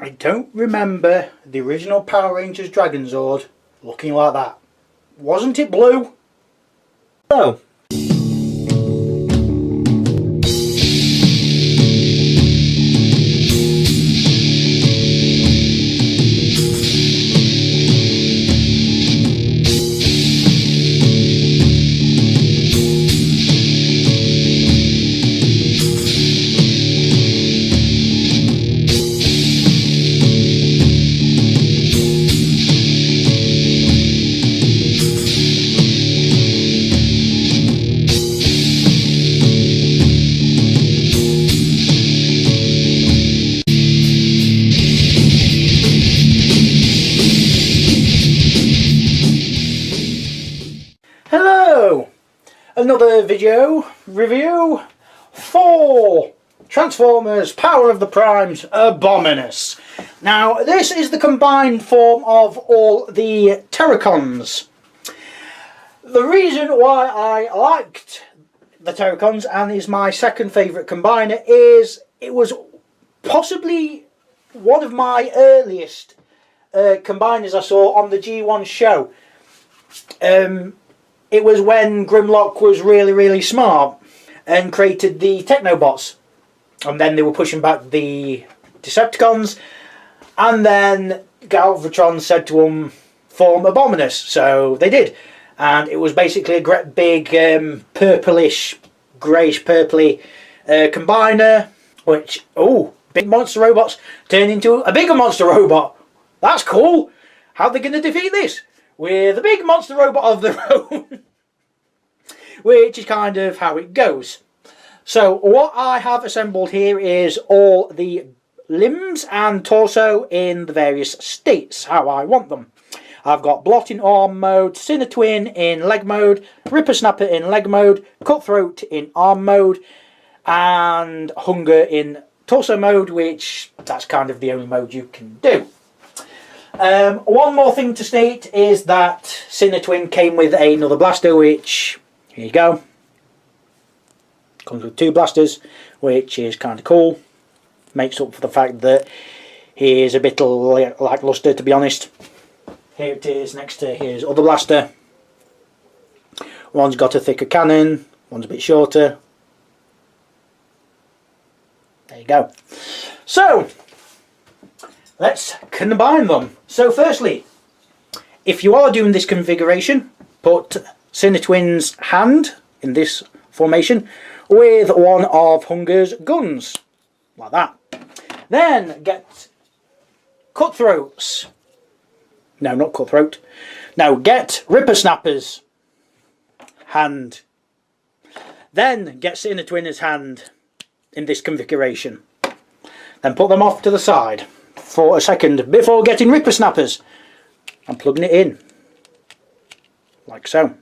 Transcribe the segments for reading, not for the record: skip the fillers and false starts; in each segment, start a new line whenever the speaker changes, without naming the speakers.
I don't remember the original Power Rangers Dragon Zord looking like that. Wasn't it blue?
Oh.
Hello! Another video review for Transformers Power of the Primes Abominus. Now, this is the combined form of all the Terracons. The reason why I liked the Terracons, and is my second favourite combiner, is it was possibly one of my earliest combiners I saw on the G1 show. It was when Grimlock was really smart and created the Technobots, and then they were pushing back the Decepticons, and then Galvatron said to them, form Abominus, so they did, and it was basically a great big purplish, greyish purpley combiner, which, big monster robots turn into a bigger monster robot. That's cool. How are they going to defeat this? With a big monster robot of their own. Which is kind of how it goes. So what I have assembled here is all the limbs and torso in the various states, how I want them. I've got Blot in arm mode, Sinatwin in leg mode, Ripper Snapper in leg mode, Cutthroat in arm mode, and Hunger in torso mode, which that's kind of the only mode you can do. One more thing to state is that Sinatwin came with another blaster, which, here you go, comes with two blasters, which is kind of cool. Makes up for the fact that he is a bit lackluster, to be honest. Here it is next to his other blaster. One's got a thicker cannon, one's a bit shorter. There you go. So, let's combine them. So firstly, if you are doing this configuration, put Sinatwin's hand in this formation with one of Hunger's guns, like that. Then get Cutthroats. No, not Cutthroat. No, get Ripper Snapper's hand. Then get Sinatwin's hand in this configuration. Then put them off to the side for a second before getting Ripper Snappers and plugging it in, like so.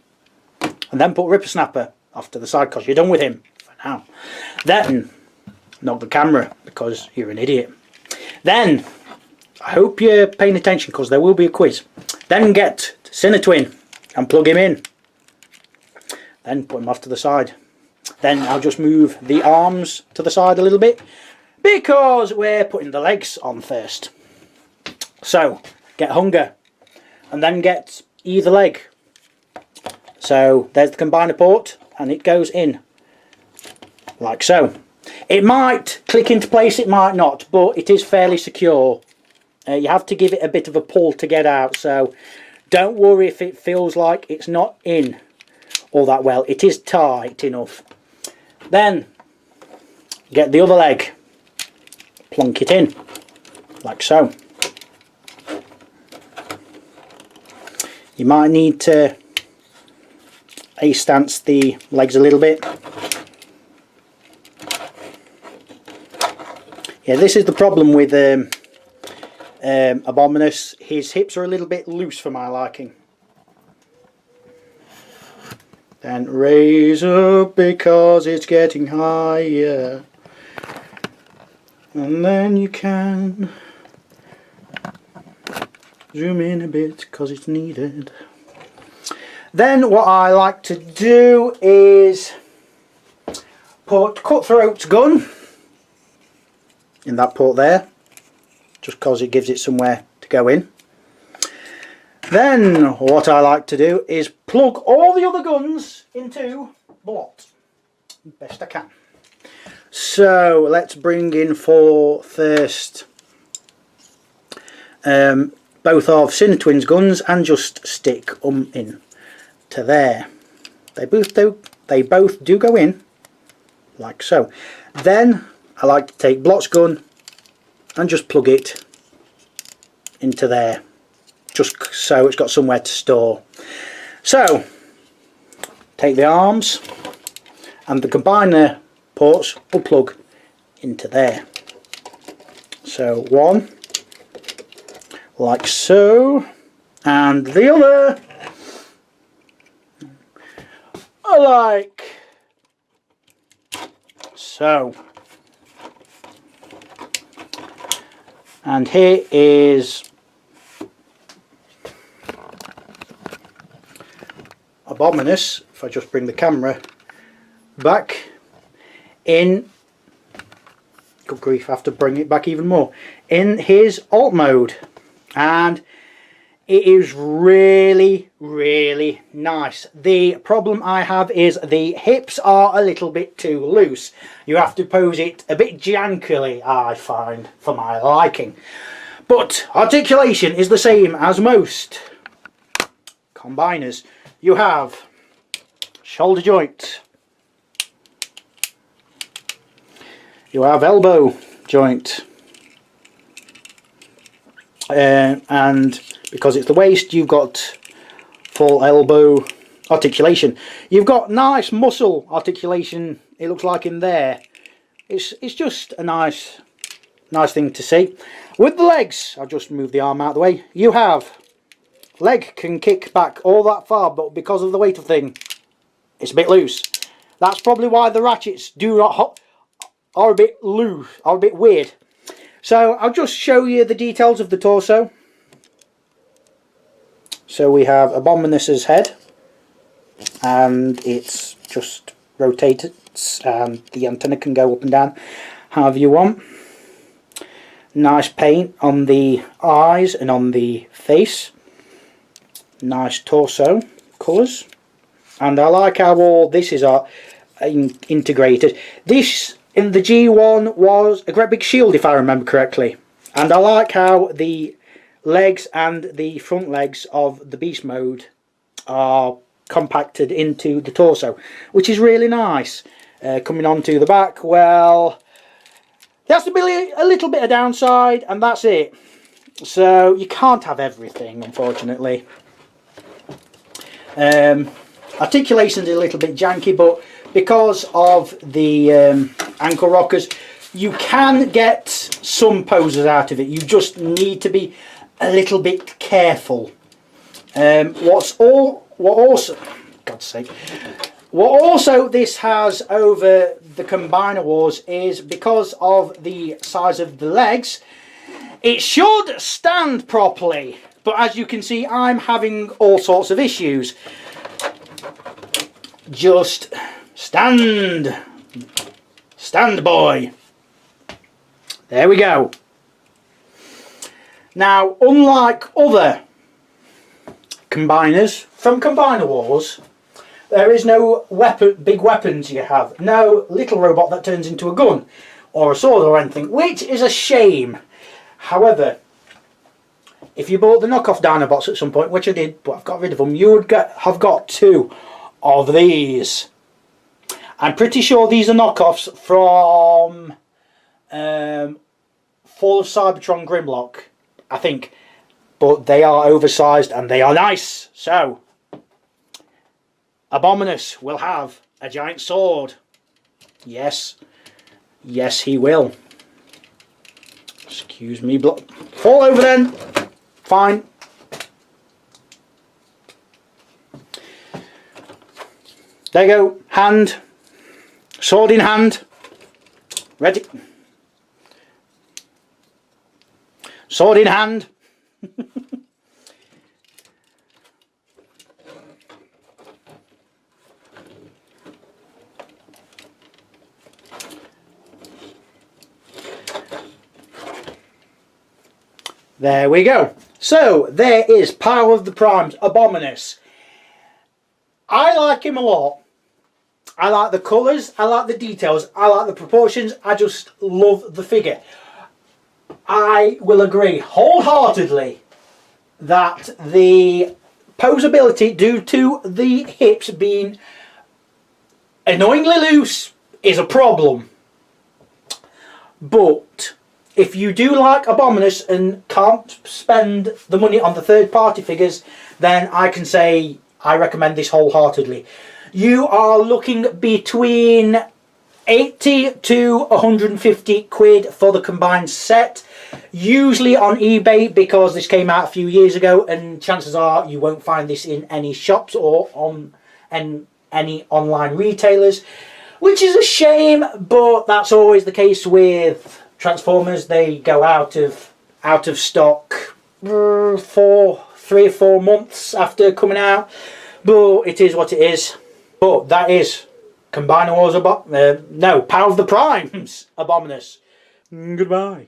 And then put Ripper Snapper off to the side because you're done with him for now. Then knock the camera because you're an idiot. Then I hope you're paying attention because there will be a quiz. Then get Sinatwin and plug him in. Then put him off to the side. Then I'll just move the arms to the side a little bit because we're putting the legs on first. So get Hunger and then get either leg. So there's the combiner port and it goes in like so. It might click into place, it might not, but it is fairly secure. You have to give it a bit of a pull to get out, so don't worry if it feels like it's not in all that well. It is tight enough. Then get the other leg, plonk it in like so. You might need to A-stance the legs a little bit. Yeah, this is the problem with Abominus. His hips are a little bit loose for my liking. Then raise up because it's getting higher. And then you can zoom in a bit because it's needed. Then what I like to do is put Cutthroat's gun in that port there. just because it gives it somewhere to go in. Then what I like to do is plug all the other guns into the lot, best I can. So let's bring in for first both of Cinetwin's guns and just stick them in to there. They both do go in like so. Then I like to take Blot's gun and just plug it into there, just so it's got somewhere to store. So take the arms and the combiner ports will plug into there. So one like so, and the other like so. And here is Abominus, if I just bring the camera back in, good grief, I have to bring it back even more, in his alt mode, and it is really nice. The problem I have is the hips are a little bit too loose. You have to pose it a bit jankily, I find, for my liking. But articulation is the same as most combiners. You have shoulder joint, you have elbow joint, and because it's the waist, you've got full elbow articulation. You've got nice muscle articulation, it looks like, in there. It's just a nice thing to see. With the legs, I'll just move the arm out of the way. You have leg can kick back all that far, but because of the weight of the thing, it's a bit loose. That's probably why the ratchets are a bit loose, are a bit weird. So I'll just show you the details of the torso. So we have Abominus's head, and it's just rotated, and the antenna can go up and down however you want. Nice paint on the eyes and on the face. Nice torso colours, and I like how all this is integrated. This in the G1 was a great big shield, if I remember correctly, and I like how the legs and the front legs of the beast mode are compacted into the torso, which is really nice. Coming on to the back, well, there has to be a little bit of downside, and that's it. So you can't have everything, unfortunately. Articulation is a little bit janky, but because of the ankle rockers, you can get some poses out of it. You just need to be a little bit careful. What also this has over the Combiner Wars is because of the size of the legs, it should stand properly, but as you can see, I'm having all sorts of issues. Just stand boy. There we go. Now, unlike other combiners from Combiner Wars, there is no big weapons you have. No little robot that turns into a gun or a sword or anything, which is a shame. However, if you bought the knockoff Dinobots at some point, which I did, but I've got rid of them, you would have got 2 of these. I'm pretty sure these are knockoffs from Fall of Cybertron Grimlock, I think, but they are oversized and they are nice. So Abominus will have a giant sword. Yes he will. Excuse me, fall over then. Fine. There you go. Hand. Sword in hand. Ready. Sword in hand. There we go. So there is Power of the Primes, Abominus. I like him a lot. I like the colours, I like the details, I like the proportions, I just love the figure. I will agree wholeheartedly that the posability due to the hips being annoyingly loose is a problem. But if you do like Abominus and can't spend the money on the third party figures, then I can say I recommend this wholeheartedly. You are looking between 80 to 150 quid for the combined set, usually on eBay, because this came out a few years ago, and chances are you won't find this in any shops or on any online retailers, which is a shame, but that's always the case with Transformers. They go out of stock for 3 or 4 months after coming out, but it is what it is. But that is Combiner Wars Power of the Primes, Abominus. Goodbye.